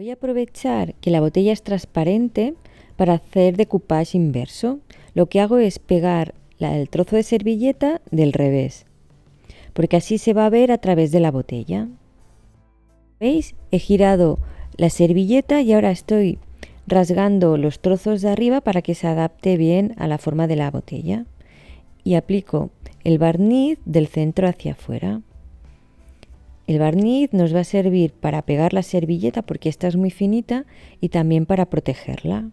Voy a aprovechar que la botella es transparente para hacer decoupage inverso. Lo que hago es pegar el trozo de servilleta del revés, porque así se va a ver a través de la botella. ¿Veis? He girado la servilleta y ahora estoy rasgando los trozos de arriba para que se adapte bien a la forma de la botella. Y aplico el barniz del centro hacia afuera. El barniz nos va a servir para pegar la servilleta porque esta es muy finita y también para protegerla.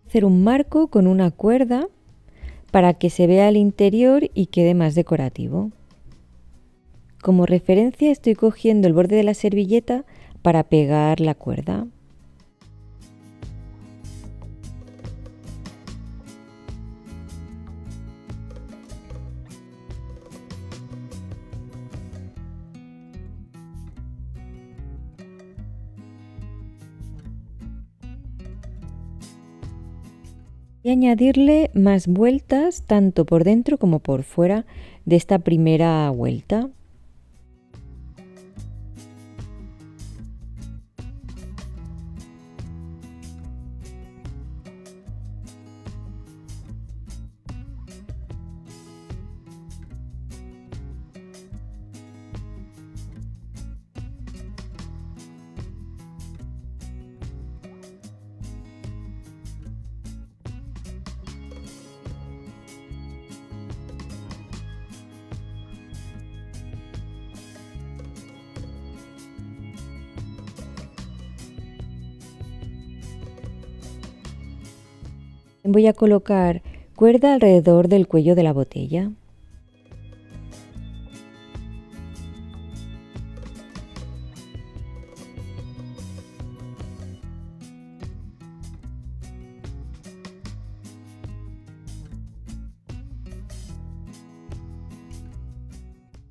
Hacer un marco con una cuerda para que se vea el interior y quede más decorativo. Como referencia estoy cogiendo el borde de la servilleta para pegar la cuerda. Y añadirle más vueltas tanto por dentro como por fuera de esta primera vuelta. Voy a colocar cuerda alrededor del cuello de la botella.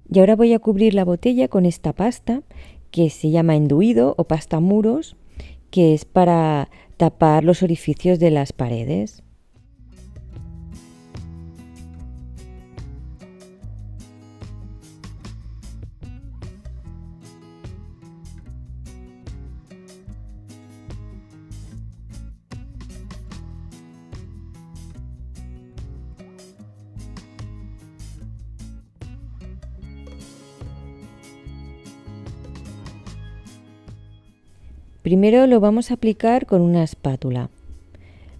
Y ahora voy a cubrir la botella con esta pasta que se llama enduido o pasta muros, que es para tapar los orificios de las paredes. Primero lo vamos a aplicar con una espátula.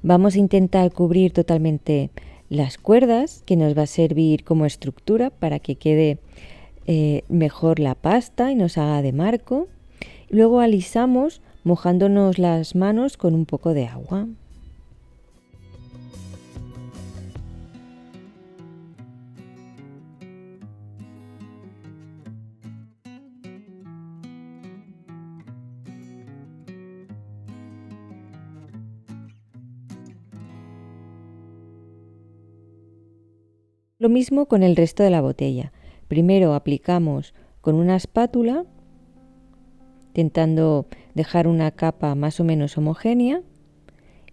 Vamos a intentar cubrir totalmente las cuerdas, que nos va a servir como estructura para que quede mejor la pasta y nos haga de marco. Luego alisamos mojándonos las manos con un poco de agua. Lo mismo con el resto de la botella. Primero aplicamos con una espátula, intentando dejar una capa más o menos homogénea,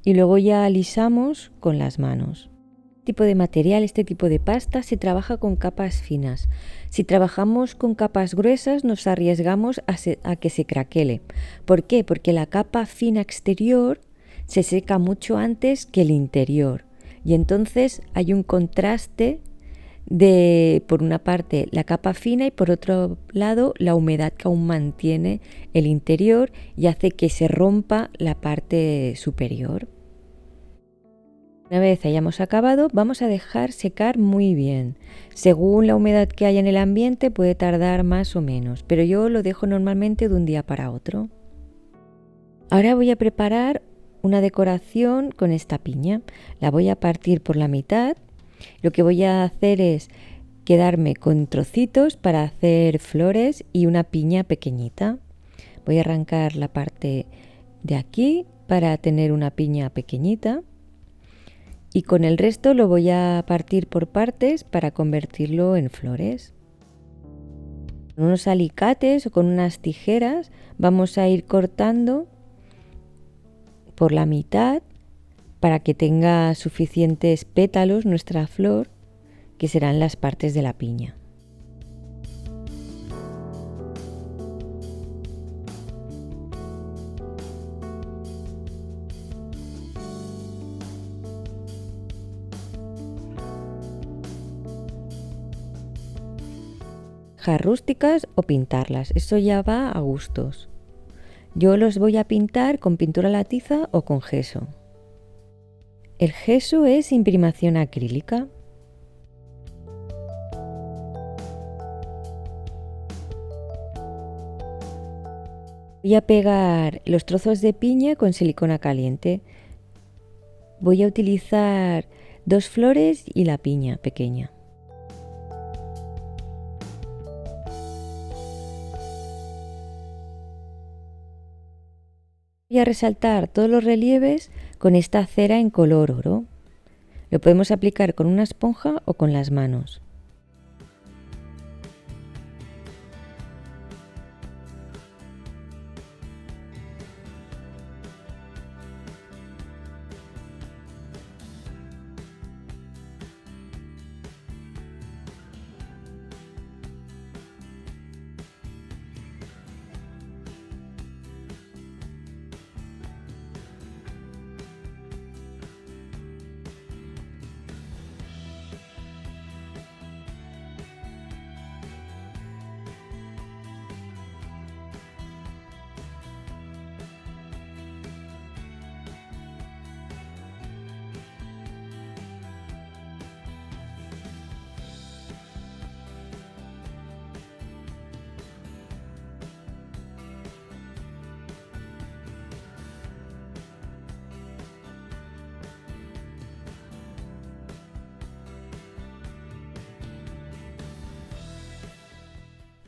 y luego ya alisamos con las manos. Este tipo de material, este tipo de pasta se trabaja con capas finas. Si trabajamos con capas gruesas nos arriesgamos a que se craquele. ¿Por qué? Porque la capa fina exterior se seca mucho antes que el interior y entonces hay un contraste de, por una parte, la capa fina y por otro lado la humedad que aún mantiene el interior y hace que se rompa la parte superior. Una vez hayamos acabado, vamos a dejar secar muy bien. Según la humedad que haya en el ambiente puede tardar más o menos, pero yo lo dejo normalmente de un día para otro. Ahora voy a preparar una decoración con esta piña. La voy a partir por la mitad Lo que voy a hacer es quedarme con trocitos para hacer flores y una piña pequeñita. Voy a arrancar la parte de aquí para tener una piña pequeñita y con el resto lo voy a partir por partes para convertirlo en flores. Con unos alicates o con unas tijeras vamos a ir cortando por la mitad para que tenga suficientes pétalos nuestra flor, que serán las partes de la piña. Rústicas o pintarlas, eso ya va a gustos. Yo los voy a pintar con pintura a la tiza o con gesso. El gesso es imprimación acrílica. Voy a pegar los trozos de piña con silicona caliente. Voy a utilizar 2 flores y la piña pequeña. Voy a resaltar todos los relieves con esta cera en color oro. Lo podemos aplicar con una esponja o con las manos.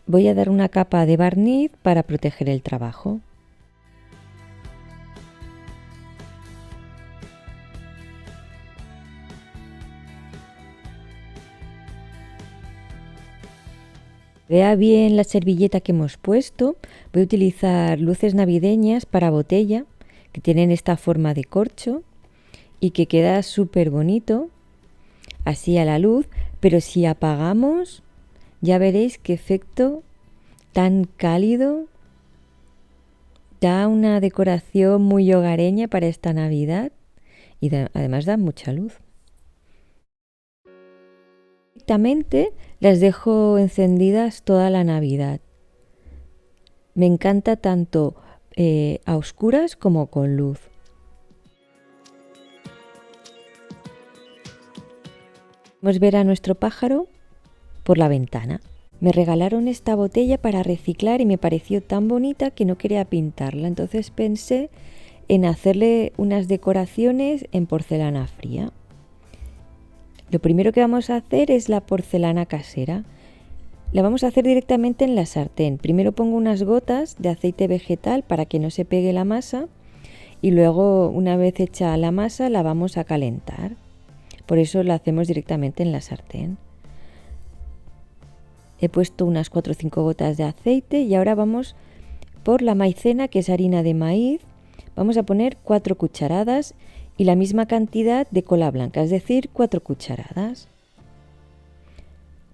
Voy a dar una capa de barniz para proteger el trabajo. Vea bien la servilleta que hemos puesto. Voy a utilizar luces navideñas para botella que tienen esta forma de corcho y que queda súper bonito así a la luz, pero si apagamos ya veréis qué efecto tan cálido, da una decoración muy hogareña para esta Navidad y además da mucha luz. Directamente las dejo encendidas toda la Navidad. Me encanta tanto a oscuras como con luz. Vamos a ver a nuestro pájaro por la ventana. Me regalaron esta botella para reciclar y me pareció tan bonita que no quería pintarla. Entonces pensé en hacerle unas decoraciones en porcelana fría. Lo primero que vamos a hacer es la porcelana casera. La vamos a hacer directamente en la sartén. Primero pongo unas gotas de aceite vegetal para que no se pegue la masa y luego, una vez hecha la masa, la vamos a calentar. Por eso la hacemos directamente en la sartén. He puesto unas 4 o 5 gotas de aceite y ahora vamos por la maicena, que es harina de maíz. Vamos a poner 4 cucharadas y la misma cantidad de cola blanca, es decir, 4 cucharadas.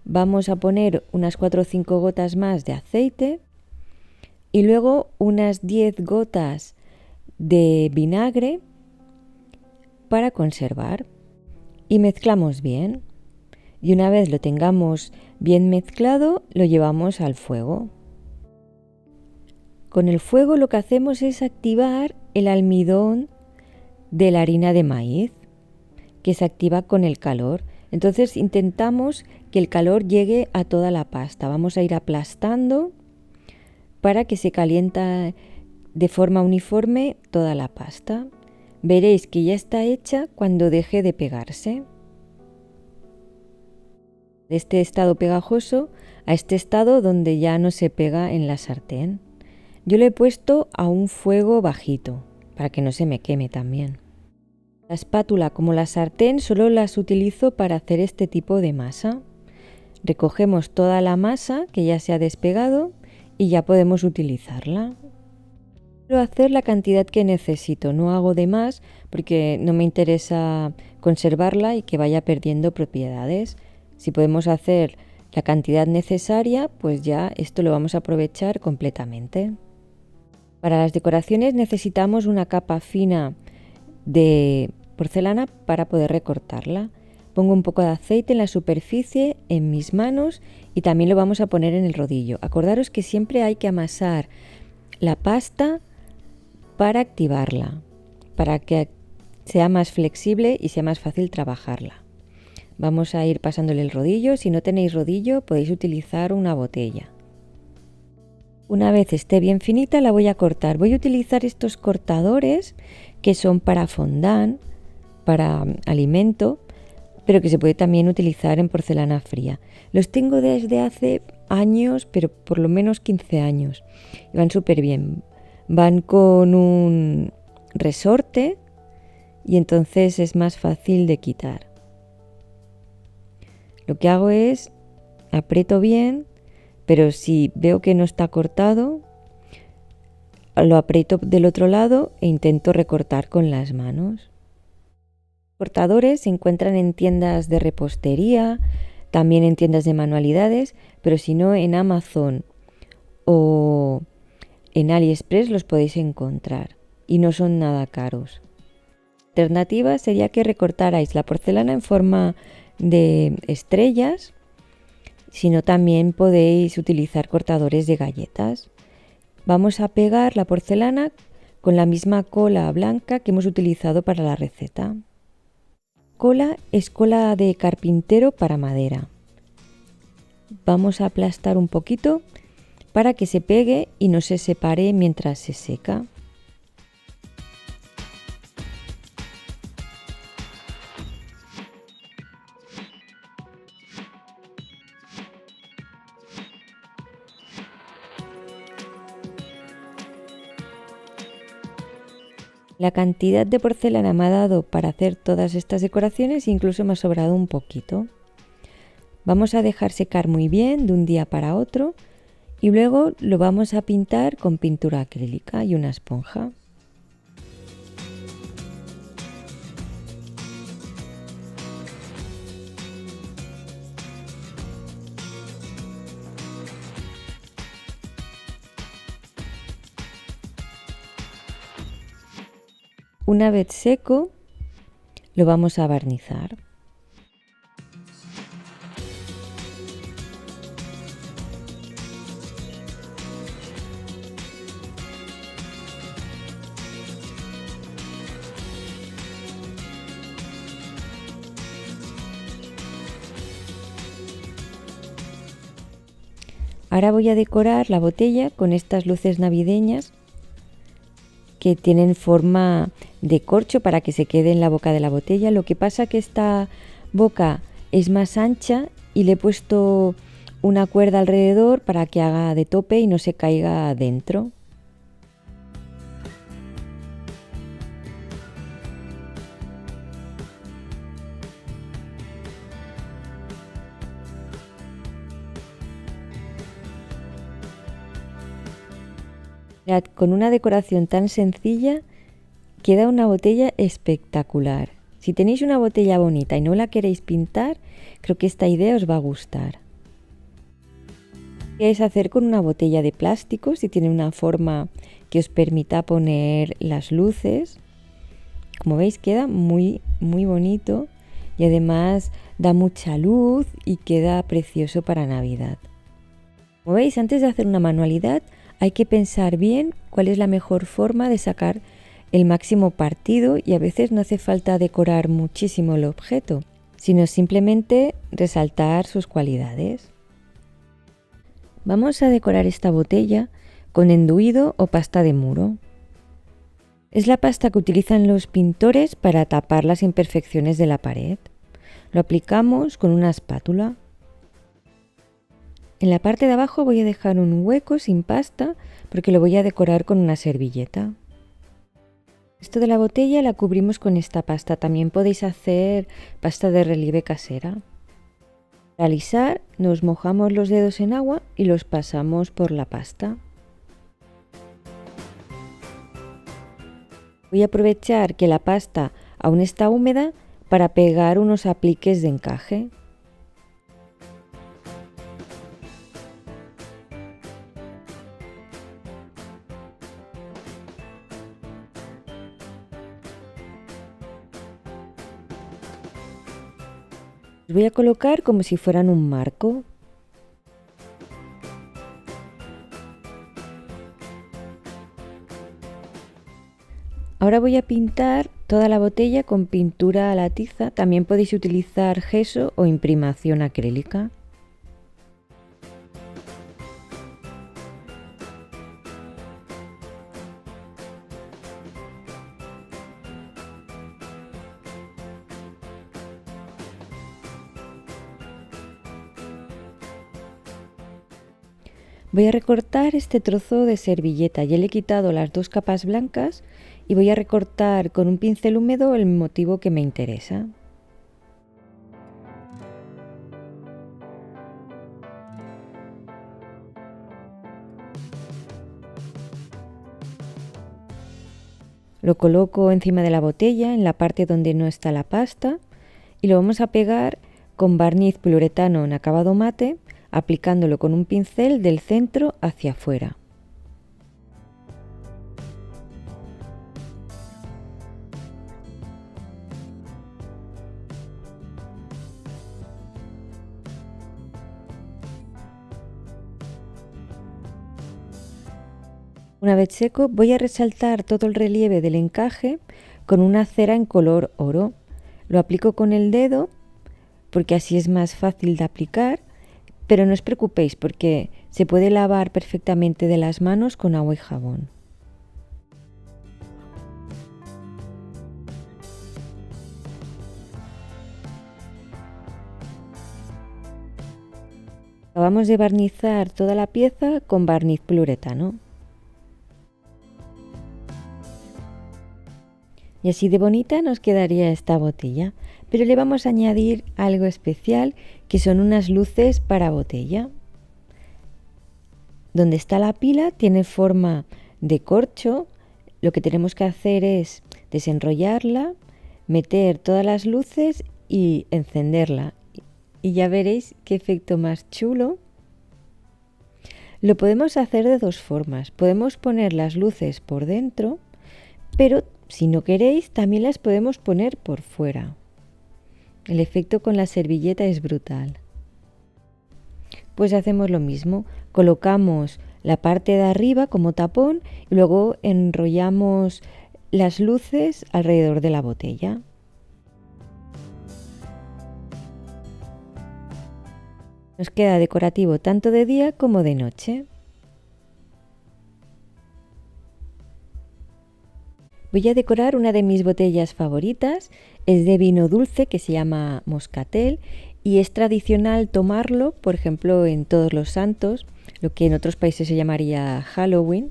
Vamos a poner unas 4 o 5 gotas más de aceite y luego unas 10 gotas de vinagre para conservar y mezclamos bien. Y una vez lo tengamos bien mezclado, lo llevamos al fuego. Con el fuego lo que hacemos es activar el almidón de la harina de maíz, que se activa con el calor. Entonces intentamos que el calor llegue a toda la pasta. Vamos a ir aplastando para que se calienta de forma uniforme toda la pasta. Veréis que ya está hecha cuando deje de pegarse. De este estado pegajoso a este estado donde ya no se pega en la sartén. Yo lo he puesto a un fuego bajito para que no se me queme también. La espátula como la sartén solo las utilizo para hacer este tipo de masa. Recogemos toda la masa que ya se ha despegado y ya podemos utilizarla. Quiero hacer la cantidad que necesito, no hago de más porque no me interesa conservarla y que vaya perdiendo propiedades. Si podemos hacer la cantidad necesaria, pues ya esto lo vamos a aprovechar completamente. Para las decoraciones necesitamos una capa fina de porcelana para poder recortarla. Pongo un poco de aceite en la superficie, en mis manos y también lo vamos a poner en el rodillo. Acordaros que siempre hay que amasar la pasta para activarla, para que sea más flexible y sea más fácil trabajarla. Vamos a ir pasándole el rodillo. Si no tenéis rodillo, podéis utilizar una botella. Una vez esté bien finita, la voy a cortar. Voy a utilizar estos cortadores que son para fondant, para alimento, pero que se puede también utilizar en porcelana fría. Los tengo desde hace años, pero por lo menos 15 años. Y van súper bien. Van con un resorte y entonces es más fácil de quitar. Lo que hago es aprieto bien, pero si veo que no está cortado, lo aprieto del otro lado e intento recortar con las manos. Cortadores se encuentran en tiendas de repostería, también en tiendas de manualidades, pero si no en Amazon o en AliExpress los podéis encontrar y no son nada caros. La alternativa sería que recortarais la porcelana en forma de estrellas, sino también podéis utilizar cortadores de galletas. Vamos a pegar la porcelana con la misma cola blanca que hemos utilizado para la receta. Cola es cola de carpintero para madera. Vamos a aplastar un poquito para que se pegue y no se separe mientras se seca. La cantidad de porcelana me ha dado para hacer todas estas decoraciones e incluso me ha sobrado un poquito. Vamos a dejar secar muy bien de un día para otro y luego lo vamos a pintar con pintura acrílica y una esponja. Una vez seco, lo vamos a barnizar. Ahora voy a decorar la botella con estas luces navideñas que tienen forma de corcho para que se quede en la boca de la botella. Lo que pasa que esta boca es más ancha y le he puesto una cuerda alrededor para que haga de tope y no se caiga dentro. Con una decoración tan sencilla queda una botella espectacular. Si tenéis una botella bonita y no la queréis pintar, creo que esta idea os va a gustar. ¿Qué queréis hacer con una botella de plástico? Si tiene una forma que os permita poner las luces. Como veis queda muy bonito y además da mucha luz y queda precioso para Navidad. Como veis, antes de hacer una manualidad hay que pensar bien cuál es la mejor forma de sacar el máximo partido y a veces no hace falta decorar muchísimo el objeto, sino simplemente resaltar sus cualidades. Vamos a decorar esta botella con enduido o pasta de muro. Es la pasta que utilizan los pintores para tapar las imperfecciones de la pared. Lo aplicamos con una espátula. En la parte de abajo voy a dejar un hueco sin pasta porque lo voy a decorar con una servilleta. Esto de la botella la cubrimos con esta pasta. También podéis hacer pasta de relieve casera. Para alisar nos mojamos los dedos en agua y los pasamos por la pasta. Voy a aprovechar que la pasta aún está húmeda para pegar unos apliques de encaje. Los voy a colocar como si fueran un marco. Ahora voy a pintar toda la botella con pintura a la tiza. También podéis utilizar gesso o imprimación acrílica. Voy a recortar este trozo de servilleta. Ya le he quitado las dos capas blancas y voy a recortar con un pincel húmedo el motivo que me interesa. Lo coloco encima de la botella, en la parte donde no está la pasta, y lo vamos a pegar con barniz poliuretano en acabado mate, aplicándolo con un pincel del centro hacia afuera. Una vez seco, voy a resaltar todo el relieve del encaje con una cera en color oro. Lo aplico con el dedo porque así es más fácil de aplicar, pero no os preocupéis porque se puede lavar perfectamente de las manos con agua y jabón. Acabamos de barnizar toda la pieza con barniz poliuretano. Y así de bonita nos quedaría esta botella, pero le vamos a añadir algo especial que son unas luces para botella. Donde está la pila tiene forma de corcho. Lo que tenemos que hacer es desenrollarla, meter todas las luces y encenderla. Y ya veréis qué efecto más chulo. Lo podemos hacer de dos formas. Podemos poner las luces por dentro, pero si no queréis, también las podemos poner por fuera. El efecto con la servilleta es brutal. Pues hacemos lo mismo. Colocamos la parte de arriba como tapón y luego enrollamos las luces alrededor de la botella. Nos queda decorativo tanto de día como de noche. Voy a decorar una de mis botellas favoritas, es de vino dulce que se llama Moscatel y es tradicional tomarlo, por ejemplo, en Todos los Santos, lo que en otros países se llamaría Halloween,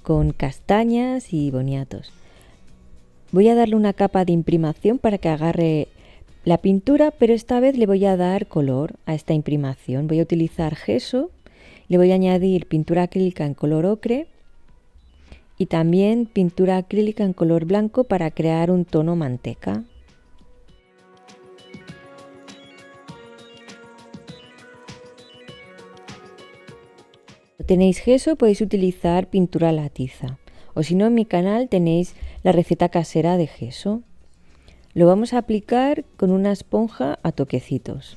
con castañas y boniatos. Voy a darle una capa de imprimación para que agarre la pintura, pero esta vez le voy a dar color a esta imprimación. Voy a utilizar gesso, le voy a añadir pintura acrílica en color ocre y también pintura acrílica en color blanco para crear un tono manteca. Si tenéis gesso podéis utilizar pintura a la tiza o si no en mi canal tenéis la receta casera de gesso. Lo vamos a aplicar con una esponja a toquecitos.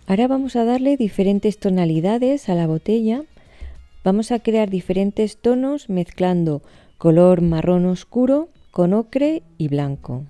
Ahora vamos a darle diferentes tonalidades a la botella. Vamos a crear diferentes tonos mezclando color marrón oscuro con ocre y blanco.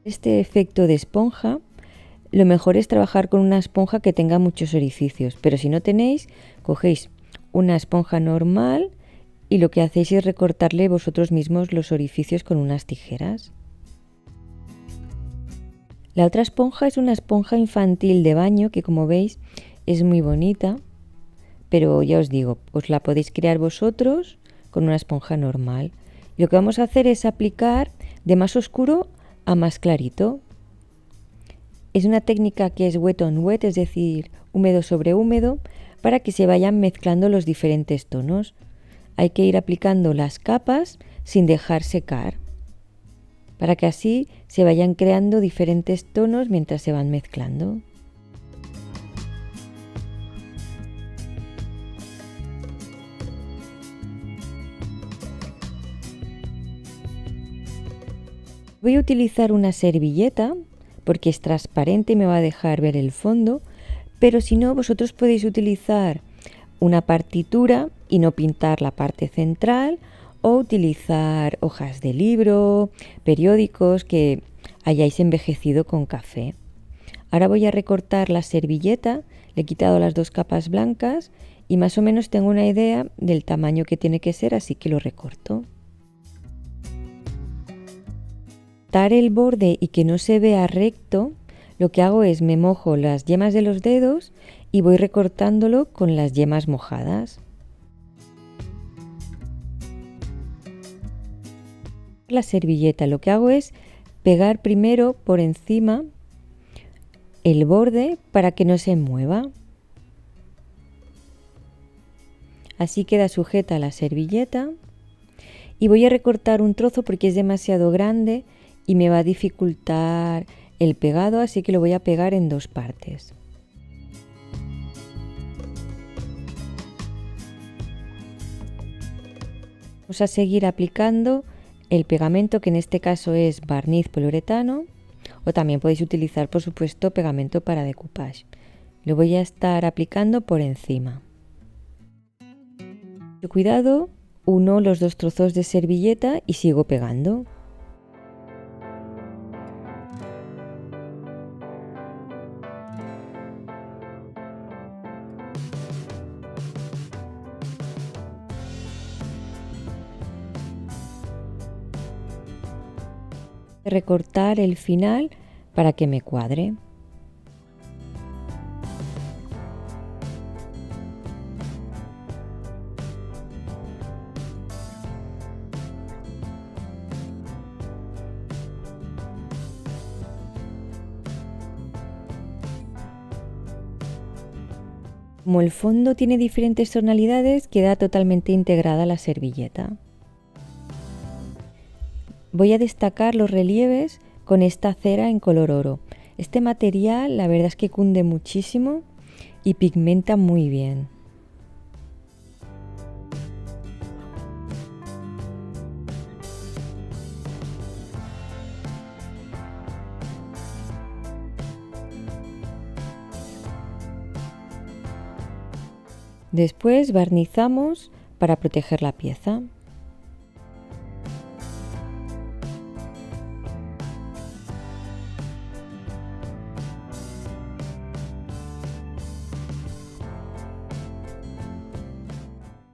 Este efecto de esponja, lo mejor es trabajar con una esponja que tenga muchos orificios, pero si no tenéis, cogéis una esponja normal y lo que hacéis es recortarle vosotros mismos los orificios con unas tijeras. La otra esponja es una esponja infantil de baño que, como veis, es muy bonita, pero ya os digo, os la podéis crear vosotros con una esponja normal. Lo que vamos a hacer es aplicar de más oscuro a más clarito. Es una técnica que es wet on wet, es decir, húmedo sobre húmedo, para que se vayan mezclando los diferentes tonos. Hay que ir aplicando las capas sin dejar secar, para que así se vayan creando diferentes tonos mientras se van mezclando. Voy a utilizar una servilleta porque es transparente y me va a dejar ver el fondo, pero si no, vosotros podéis utilizar una partitura y no pintar la parte central, o utilizar hojas de libro, periódicos que hayáis envejecido con café. Ahora voy a recortar la servilleta, le he quitado las dos capas blancas y más o menos tengo una idea del tamaño que tiene que ser, así que lo recorto. Para el borde y que no se vea recto, lo que hago es me mojo las yemas de los dedos y voy recortándolo con las yemas mojadas. La servilleta lo que hago es pegar primero por encima el borde para que no se mueva. Así queda sujeta la servilleta y voy a recortar un trozo porque es demasiado grande y me va a dificultar el pegado, así que lo voy a pegar en dos partes. Vamos a seguir aplicando el pegamento, que en este caso es barniz poliuretano, o también podéis utilizar, por supuesto, pegamento para decoupage. Lo voy a estar aplicando por encima. Cuidado, uno los dos trozos de servilleta y sigo pegando. Recortar el final para que me cuadre. Como el fondo tiene diferentes tonalidades, queda totalmente integrada la servilleta. Voy a destacar los relieves con esta cera en color oro. Este material la verdad es que cunde muchísimo y pigmenta muy bien. Después barnizamos para proteger la pieza.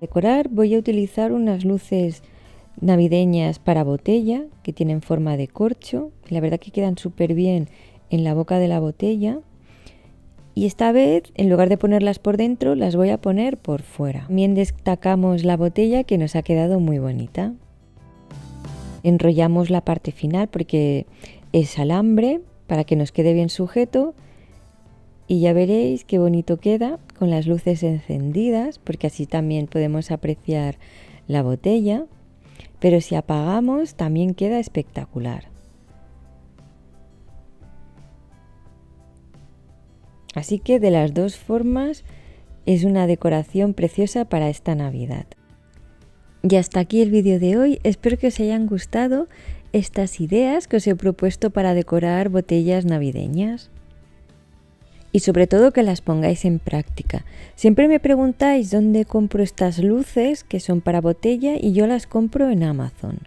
Decorar voy a utilizar unas luces navideñas para botella que tienen forma de corcho. La verdad que quedan súper bien en la boca de la botella. Y esta vez, en lugar de ponerlas por dentro, las voy a poner por fuera. También destacamos la botella, que nos ha quedado muy bonita. Enrollamos la parte final porque es alambre para que nos quede bien sujeto. Y ya veréis qué bonito queda con las luces encendidas, porque así también podemos apreciar la botella. Pero si apagamos también queda espectacular. Así que de las dos formas es una decoración preciosa para esta Navidad. Y hasta aquí el vídeo de hoy. Espero que os hayan gustado estas ideas que os he propuesto para decorar botellas navideñas. Y sobre todo que las pongáis en práctica. Siempre me preguntáis dónde compro estas luces que son para botella y yo las compro en Amazon.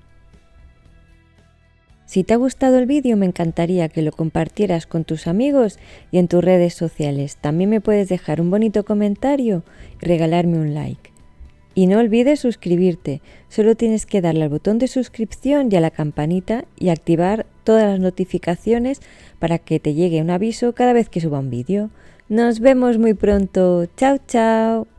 Si te ha gustado el vídeo, me encantaría que lo compartieras con tus amigos y en tus redes sociales. También me puedes dejar un bonito comentario y regalarme un like. Y no olvides suscribirte, solo tienes que darle al botón de suscripción y a la campanita y activar todas las notificaciones para que te llegue un aviso cada vez que suba un vídeo. Nos vemos muy pronto, chao chao.